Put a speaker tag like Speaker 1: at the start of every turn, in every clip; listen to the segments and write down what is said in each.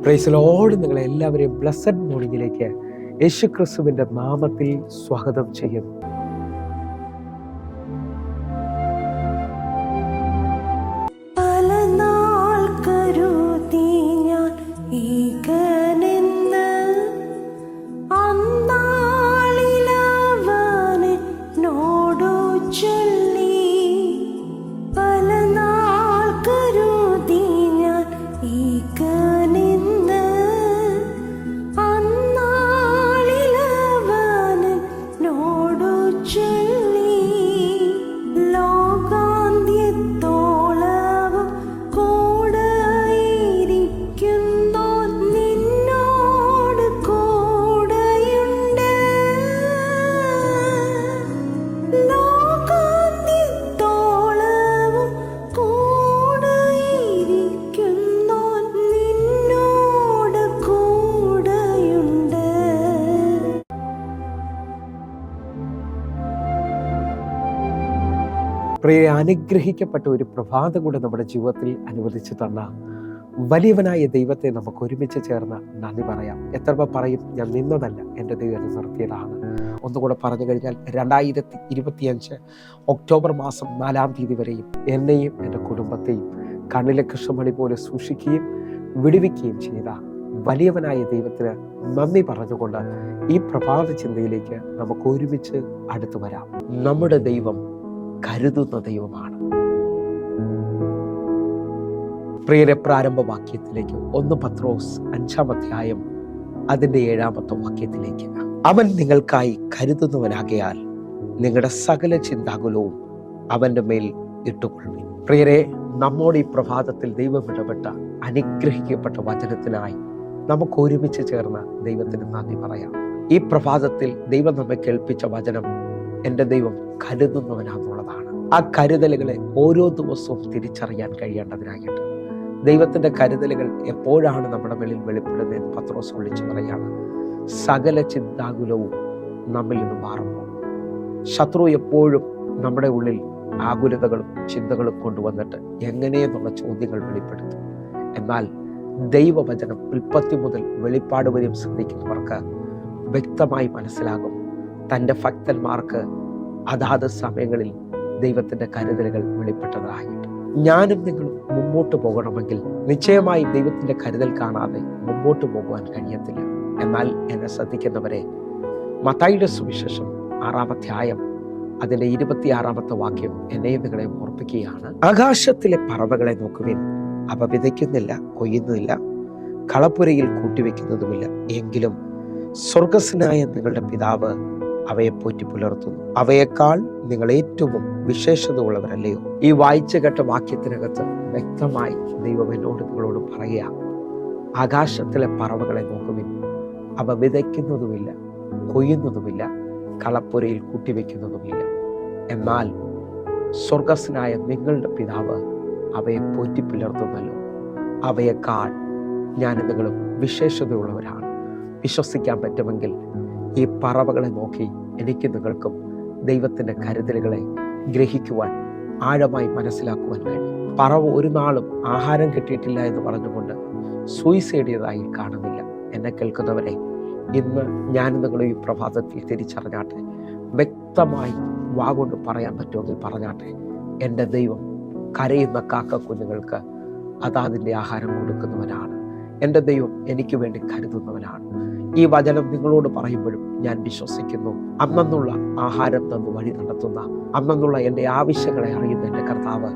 Speaker 1: Praise Lord. നിങ്ങളെ എല്ലാവരെയും blessed മോർണിംഗിലേക്ക് യേശു ക്രിസ്തുവിന്റെ നാമത്തിൽ സ്വാഗതം ചെയ്യുന്നു. പ്രിയ, അനുഗ്രഹിക്കപ്പെട്ട ഒരു പ്രഭാതം കൂടെ നമ്മുടെ ജീവിതത്തിൽ അനുവദിച്ചു തന്ന വലിയവനായ ദൈവത്തെ നമുക്ക് ഒരുമിച്ച് ചേർന്ന് നന്ദി പറയാം. എത്ര പറയും, ഞാൻ നിന്നതല്ല, എൻ്റെ ദൈവം എന്നെ നിർത്തിയതാണ്. ഒന്നുകൂടെ പറഞ്ഞു കഴിഞ്ഞാൽ 2025 ഒക്ടോബർ മാസം 4-ാം തീയതി വരെയും എന്നെയും എൻ്റെ കുടുംബത്തെയും കണ്ണിലെ കൃഷ്ണമണി പോലെ സൂക്ഷിക്കുകയും വിടുവിക്കുകയും ചെയ്ത വലിയവനായ ദൈവത്തിന് നന്ദി പറഞ്ഞുകൊണ്ട് ഈ പ്രഭാത ചിന്തയിലേക്ക് നമുക്ക് ഒരുമിച്ച് അടുത്തു വരാം. നമ്മുടെ ദൈവം കരുതുന്ന ദൈവമാണ്. പ്രിയരെ, പ്രാരംഭ വാക്യത്തിലേക്ക് 1 പത്രോസ് 5-ാം അധ്യായം അതിൻ്റെ 7-ാമത്തെ വാക്യത്തിലേക്ക്. അവൻ നിങ്ങൾക്കായി കരുതുന്നവനാകയാൽ നിങ്ങളുടെ സകല ചിന്താകുലവും അവൻ്റെ മേൽ ഇട്ടുകൊള്ളുവിൻ. പ്രിയരെ, നമ്മോട് ഈ പ്രഭാതത്തിൽ ദൈവം ഇടപെട്ട അനുഗ്രഹിക്കപ്പെട്ട വചനത്തിനായി നമുക്ക് ഒരുമിച്ച് ചേർന്ന് ദൈവത്തിന് നന്ദി പറയാം. ഈ പ്രഭാതത്തിൽ ദൈവം നമ്മെ കേൾപ്പിച്ച വചനം എൻ്റെ ദൈവം കരുതുന്നവനാണെന്നുള്ളതാണ്. ആ കരുതലുകളെ ഓരോ ദിവസവും തിരിച്ചറിയാൻ കഴിയേണ്ടതിനായിട്ട് ദൈവത്തിൻ്റെ കരുതലുകൾ എപ്പോഴാണ് നമ്മുടെ മേലിൽ വെളിപ്പെടുന്നതെന്ന് പത്രോസ് വിളിച്ചു പറയാണ്. സകല ചിന്താകുലവും നമ്മിൽ നിന്ന് മാറുമ്പോൾ ശത്രു എപ്പോഴും നമ്മുടെ ഉള്ളിൽ ആകുലതകളും ചിന്തകളും കൊണ്ടുവന്നിട്ട് എങ്ങനെയെന്നുള്ള ചോദ്യങ്ങൾ വെളിപ്പെടുത്തും. എന്നാൽ ദൈവവചനം ഉൽപ്പത്തി മുതൽ വെളിപ്പാട് വരെയും ശ്രദ്ധിക്കുന്നവർക്ക് വ്യക്തമായി മനസ്സിലാകും, തൻ്റെ ഭക്തന്മാർക്ക് അതാത് സമയങ്ങളിൽ ദൈവത്തിൻ്റെ കരുതലുകൾ വെളിപ്പെട്ടതായിട്ട്. ഞാനും നിങ്ങളും മുമ്പോട്ട് പോകണമെങ്കിൽ നിശ്ചയമായി ദൈവത്തിൻ്റെ കരുതൽ കാണാതെ മുമ്പോട്ട് പോകുവാൻ കഴിയത്തില്ല. എന്നാൽ എന്നെ ശ്രദ്ധിക്കുന്നവരെ, മത്തായിയുടെ സുവിശേഷം 6-ാം അധ്യായം അതിൻ്റെ 26-ാമത്തെ വാക്യം എന്നെയും നിങ്ങളെയും ഓർപ്പിക്കുകയാണ്. ആകാശത്തിലെ പറവകളെ നോക്കുവിൻ, അവ വിതയ്ക്കുന്നില്ല, കൊയ്യുന്നില്ല, കളപ്പുരയിൽ കൂട്ടിവെക്കുന്നതുമില്ല, എങ്കിലും സ്വർഗസ്വനായ നിങ്ങളുടെ പിതാവ് അവയെ പോറ്റി പുലർത്തുന്നു. അവയേക്കാൾ നിങ്ങൾ ഏറ്റവും വിശേഷത ഉള്ളവരല്ലയോ? ഈ വായിച്ചു കേട്ട വാക്യത്തിനകത്ത് വ്യക്തമായി ദൈവം എന്നോട് നിങ്ങളോട് പറയുക, ആകാശത്തിലെ പറവകളെ നോക്കുവിൻ, അവ വിതയ്ക്കുന്നതുമില്ല, കൊയ്യുന്നതുമില്ല, കളപ്പുരയിൽ കൂട്ടിവെക്കുന്നതുമില്ല, എന്നാൽ സ്വർഗസ്വനായ നിങ്ങളുടെ പിതാവ് അവയെ പോറ്റി പുലർത്തുന്നല്ലോ. അവയേക്കാൾ ഞാൻ നിങ്ങളും വിശേഷതയുള്ളവരാണ്. വിശ്വസിക്കാൻ പറ്റുമെങ്കിൽ ഈ പറവകളെ നോക്കി എനിക്ക് നിങ്ങൾക്കും ദൈവത്തിൻ്റെ കരുതലുകളെ ഗ്രഹിക്കുവാൻ, ആഴമായി മനസ്സിലാക്കുവാൻ കഴിയും. പറവ ഒരു നാളും ആഹാരം കിട്ടിയിട്ടില്ല എന്ന് പറഞ്ഞുകൊണ്ട് സൂയിസൈഡ് ചെയ്തതായി കാണുന്നില്ല. എന്നെ കേൾക്കുന്നവരെ, ഇന്ന് ഞാൻ നിങ്ങളും ഈ പ്രഭാതത്തിൽ തിരിച്ചറിഞ്ഞാട്ടെ, വ്യക്തമായി വാഗൊണ്ട് പറയാൻ പറ്റുമെങ്കിൽ പറഞ്ഞാട്ടെ, എൻ്റെ ദൈവം കരയുന്ന കാക്ക കുഞ്ഞുങ്ങൾക്ക് അതാതിൻ്റെ ആഹാരം കൊടുക്കുന്നവനാണ്. എൻ്റെ ദൈവം എനിക്ക് വേണ്ടി കരുതുന്നവനാണ്. ഈ വചനം നിങ്ങളോട് പറയുമ്പോഴും ഞാൻ വിശ്വസിക്കുന്നു, അന്നുള്ള ആഹാരം തന്നു വഴി നടത്തുന്ന, അന്നുള്ള എൻ്റെ ആവശ്യങ്ങളെ അറിയുന്ന എൻ്റെ കർത്താവ്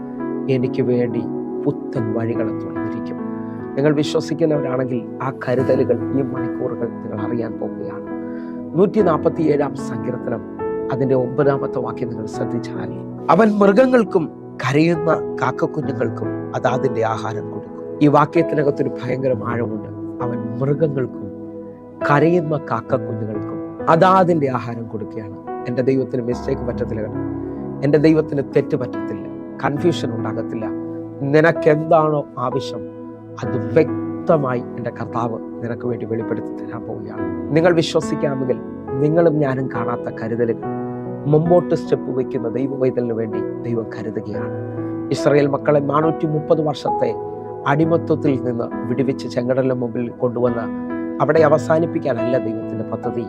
Speaker 1: എനിക്ക് വേണ്ടി പുത്തൻ വഴികളെ തുറന്നിരിക്കും. നിങ്ങൾ വിശ്വസിക്കുന്നവരാണെങ്കിൽ ആ കരുതലുകൾ ഈ മണിക്കൂറുകൾ നിങ്ങൾ അറിയാൻ പോവുകയാണ്. 147-ാം സങ്കീർത്തനം അതിൻ്റെ 9-ാമത്തെ വാക്യം നിങ്ങൾ ശ്രദ്ധിച്ചാൽ, അവൻ മൃഗങ്ങൾക്കും കരയുന്ന കാക്കക്കുഞ്ഞുങ്ങൾക്കും അതാതിൻ്റെ ആഹാരം കൊടുക്കും. ഈ വാക്യത്തിനകത്തൊരു ഭയങ്കര ആഴമുണ്ട്. അവൻ മൃഗങ്ങൾക്കും കരയുന്ന കാക്കക്കുഞ്ഞുങ്ങൾക്കും അതാതിൻ്റെ ആഹാരം കൊടുക്കുകയാണ്. എൻ്റെ ദൈവത്തിന് മിസ്റ്റേക്ക് പറ്റത്തില്ല, എൻ്റെ ദൈവത്തിന് തെറ്റ് പറ്റത്തില്ല, കൺഫ്യൂഷൻ ഉണ്ടാകത്തില്ല. നിനക്കെന്താണോ ആവശ്യം അത് വ്യക്തമായി എൻ്റെ കർത്താവ് നിനക്ക് വേണ്ടി വെളിപ്പെടുത്തി തരാൻ പോവുകയാണ്. നിങ്ങൾ വിശ്വസിക്കാമെങ്കിൽ നിങ്ങളും ഞാനും കാണാത്ത കരുതലുകൾ മുമ്പോട്ട് സ്റ്റെപ്പ് വയ്ക്കുന്ന ദൈവവൈതലിന് വേണ്ടി ദൈവം കരുതുകയാണ്. ഇസ്രായേൽ മക്കളെ 430 വർഷത്തെ അടിമത്വത്തിൽ നിന്ന് വിടുവിച്ച് ചെങ്കടലിന് മുമ്പിൽ കൊണ്ടുവന്ന് അവിടെ അവസാനിപ്പിക്കാനല്ല ദൈവത്തിൻ്റെ പദ്ധതി.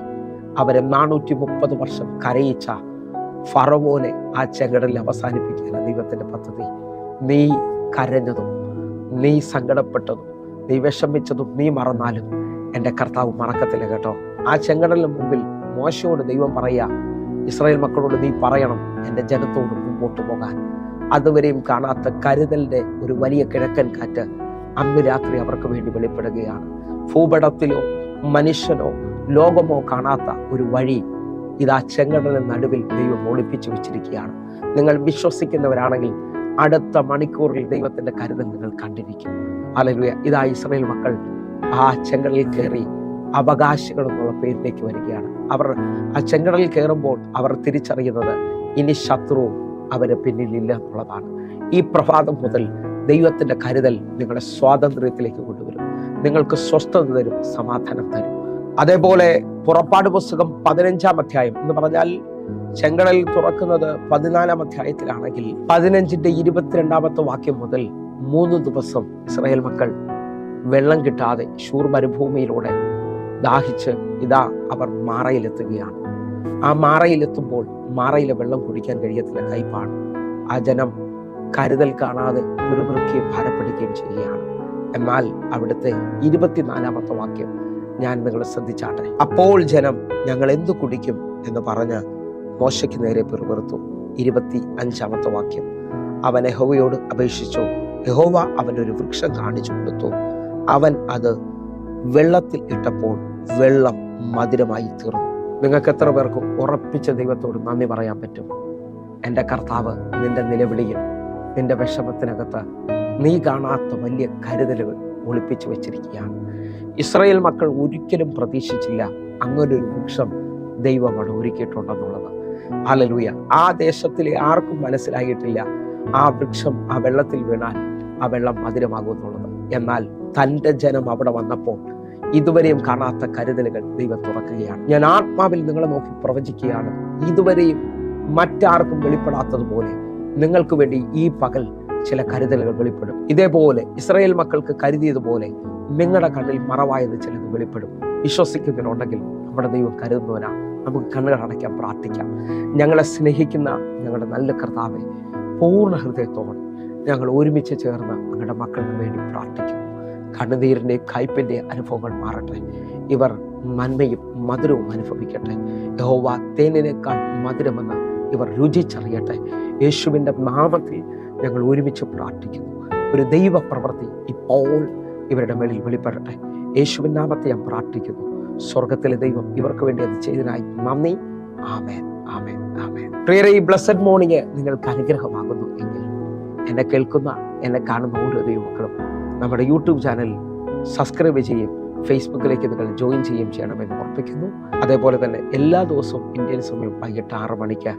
Speaker 1: അവരെ 430 വർഷം കരയിച്ച ഫറവോനെ ആ ചെങ്കടലിൽ അവസാനിപ്പിക്കാനാണ് ദൈവത്തിൻ്റെ പദ്ധതി. നീ കരഞ്ഞതും നീ സങ്കടപ്പെട്ടതും നീ വിഷമിച്ചതും നീ മറന്നാലും എൻ്റെ കർത്താവ് മറക്കത്തില്ല കേട്ടോ. ആ ചെങ്കടലിന് മുമ്പിൽ മോശയോട് ദൈവം പറയുക, ഇസ്രായേൽ മക്കളോട് നീ പറയണം എൻ്റെ ജനത്തോട് മുമ്പോട്ട് പോകാൻ. അതുവരെയും കാണാത്ത കരുതലിൻ്റെ ഒരു വലിയ കിഴക്കൻ കാറ്റ് അന്ന് രാത്രി അവർക്ക് വേണ്ടി വെളിപ്പെടുകയാണ്. ഭൂപടത്തിലോ മനുഷ്യനോ ലോകമോ കാണാത്ത ഒരു വഴി ഇതാ ചെങ്കടലിന് നടുവിൽ ദൈവം ഒളിപ്പിച്ചു വെച്ചിരിക്കുകയാണ്. നിങ്ങൾ വിശ്വസിക്കുന്നവരാണെങ്കിൽ അടുത്ത മണിക്കൂറിൽ ദൈവത്തിന്റെ കരുതൽ നിങ്ങൾ കണ്ടിരിക്കും. ഹല്ലേലൂയ. ഇതാ ഇസ്രായേൽ മക്കൾ ആ ചെങ്കടലിൽ കയറി അവകാശികൾ എന്നുള്ള പേരിലേക്ക് വരികയാണ്. അവർ ആ ചെങ്കടലിൽ കയറുമ്പോൾ അവർ തിരിച്ചറിയുന്നത് ഇനി ശത്രു അവരെ പിന്നിലില്ല എന്നുള്ളതാണ്. ഈ പ്രഭാതം മുതൽ ദൈവത്തിന്റെ കരുതൽ നിങ്ങളെ സ്വാതന്ത്ര്യത്തിലേക്ക് കൊണ്ടുവരും, നിങ്ങൾക്ക് സ്വസ്ഥത തരും, സമാധാനം തരും. അതേപോലെ പുറപ്പാട് പുസ്തകം 15-ാം അധ്യായം എന്ന് പറഞ്ഞാൽ ചെങ്കടൽ തുറക്കുന്നത് 14-ാം അധ്യായത്തിലാണെങ്കിൽ 15-ന്റെ 22-ാമത്തെ വാക്യം മുതൽ 3 ദിവസം ഇസ്രായേൽ മക്കൾ വെള്ളം കിട്ടാതെ ശൂർ മരുഭൂമിയിലൂടെ ദാഹിച്ച് ഇതാ അവർ മാറയിലെത്തുകയാണ്. ആ മാറയിലെത്തുമ്പോൾ മാറയിലെ വെള്ളം കുടിക്കാൻ കഴിയത്തില്ല, കയ്പാണ്. ആ ജനം കരുതൽ കാണാതെ പിറുപിറുക്കുകയും ഭാരപ്പെടുകയും ചെയ്യുകയാണ്. എന്നാൽ അവിടുത്തെ 24-ാമത്തെ വാക്യം ഞാൻ നിങ്ങളെ ശ്രദ്ധിച്ചാട്ടെ. അപ്പോൾ ജനം ഞങ്ങൾ എന്തു കുടിക്കും എന്ന് പറഞ്ഞ് മോശയ്ക്ക് നേരെ പിറുപിറുത്തു. 25-ാമത്തെ വാക്യം, അവൻ യഹോവയോട് അപേക്ഷിച്ചു. യഹോവ അവനൊരു വൃക്ഷം കാണിച്ചു കൊടുത്തു. അവൻ അത് വെള്ളത്തിൽ ഇട്ടപ്പോൾ വെള്ളം മധുരമായി തീർന്നു. നിങ്ങൾക്ക് എത്ര പേർക്ക് ഉറപ്പിച്ച ദൈവത്തോട് നന്ദി പറയാൻ പറ്റും? എൻ്റെ കർത്താവ് നിന്റെ നിലവിളിയിൽ, നിന്റെ വിഷമത്തിനകത്ത് നീ കാണാത്ത വലിയ കരുതലുകൾ ഒളിപ്പിച്ചു വെച്ചിരിക്കുകയാണ്. ഇസ്രായേൽ മക്കൾ ഒരിക്കലും പ്രതീക്ഷിച്ചില്ല അങ്ങനൊരു വൃക്ഷം ദൈവം അവിടെ ഒരുക്കിയിട്ടുണ്ടെന്നുള്ളത്. ഹല്ലേലൂയ. ആ ദേശത്തിലെ ആർക്കും മനസ്സിലായിട്ടില്ല ആ വൃക്ഷം ആ വെള്ളത്തിൽ വീണാൽ ആ വെള്ളം മധുരമാകുമെന്നുള്ളത്. എന്നാൽ തൻ്റെ ജനം അവിടെ വന്നപ്പോൾ ഇതുവരെയും കാണാത്ത കരുതലുകൾ ദൈവം തുറക്കുകയാണ്. ഞാൻ ആത്മാവിൽ നിങ്ങളെ നോക്കി പ്രവചിക്കുകയാണ്. ഇതുവരെയും മറ്റാർക്കും വെളിപ്പെടാത്തതുപോലെ നിങ്ങൾക്ക് വേണ്ടി ഈ പകൽ ചില കരുതലുകൾ വെളിപ്പെടും. ഇതേപോലെ ഇസ്രായേൽ മക്കൾക്ക് കരുതിയതുപോലെ നിങ്ങളുടെ കണ്ണിൽ മറവായത് ചിലത് വെളിപ്പെടും. വിശ്വസിക്കുന്നതിനുണ്ടെങ്കിൽ നമ്മുടെ ദൈവം കരുതുന്നവനാ. നമുക്ക് കണ്ണുകൾ അടയ്ക്കാൻ പ്രാർത്ഥിക്കാം. ഞങ്ങളെ സ്നേഹിക്കുന്ന ഞങ്ങളുടെ നല്ല കർത്താവെ, പൂർണ്ണ ഹൃദയത്തോടെ ഞങ്ങൾ ഒരുമിച്ച് ചേർന്ന് ഞങ്ങളുടെ മക്കൾക്ക് വേണ്ടി പ്രാർത്ഥിക്കുന്നു. കണ്ണുനീരിൻ്റെ കയ്പിൻ്റെ അനുഭവങ്ങൾ മാറട്ടെ. ഇവർ നന്മയും മധുരവും അനുഭവിക്കട്ടെ. യഹോവ തേനിനേക്കാൾ മധുരമെന്ന് ഇവർ രുചിച്ചറിയട്ടെ. യേശുവിൻ്റെ നാമത്തിൽ ഞങ്ങൾ ഒരുമിച്ച് പ്രാർത്ഥിക്കുന്നു. ഒരു ദൈവ പ്രവൃത്തി ഇപ്പോൾ ഇവരുടെ മേളിൽ വെളിപ്പെടട്ടെ. യേശുവിൻ നാമത്തെ ഞാൻ പ്രാർത്ഥിക്കുന്നു. സ്വർഗത്തിലെ ദൈവം ഇവർക്ക് വേണ്ടി അത് ചെയ്തതിനായി നന്ദി. ആമേൻ, ആമേൻ, ആമേൻ. പ്രിയരേ, ഈ ബ്ലെസ്സഡ് മോർണിംഗ് നിങ്ങൾക്ക് അനുഗ്രഹമാകുന്നു എങ്കിൽ എന്നെ കേൾക്കുന്ന, എന്നെ കാണുന്ന ഓരോ ദൈവമക്കളും നമ്മുടെ യൂട്യൂബ് ചാനൽ സബ്സ്ക്രൈബ് ചെയ്യും, ഫേസ്ബുക്കിലേക്ക് നിങ്ങൾ ജോയിൻ ചെയ്യണമെന്ന് ഓർപ്പിക്കുന്നു. അതേപോലെ തന്നെ എല്ലാ ദിവസവും ഇന്ത്യൻ സമയം വൈകിട്ട് 6 മണിക്ക്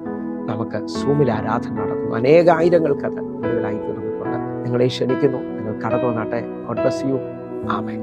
Speaker 1: നമുക്ക് സൂമിൽ ആരാധന നടക്കുന്നു. അനേകായിരങ്ങൾക്ക് അത് കൂടുതലായി തീർന്നിട്ടുണ്ട്. നിങ്ങളെ ക്ഷണിക്കുന്നു. നിങ്ങൾ കടന്നു വന്നാട്ടെ. God bless you. ആമേൻ.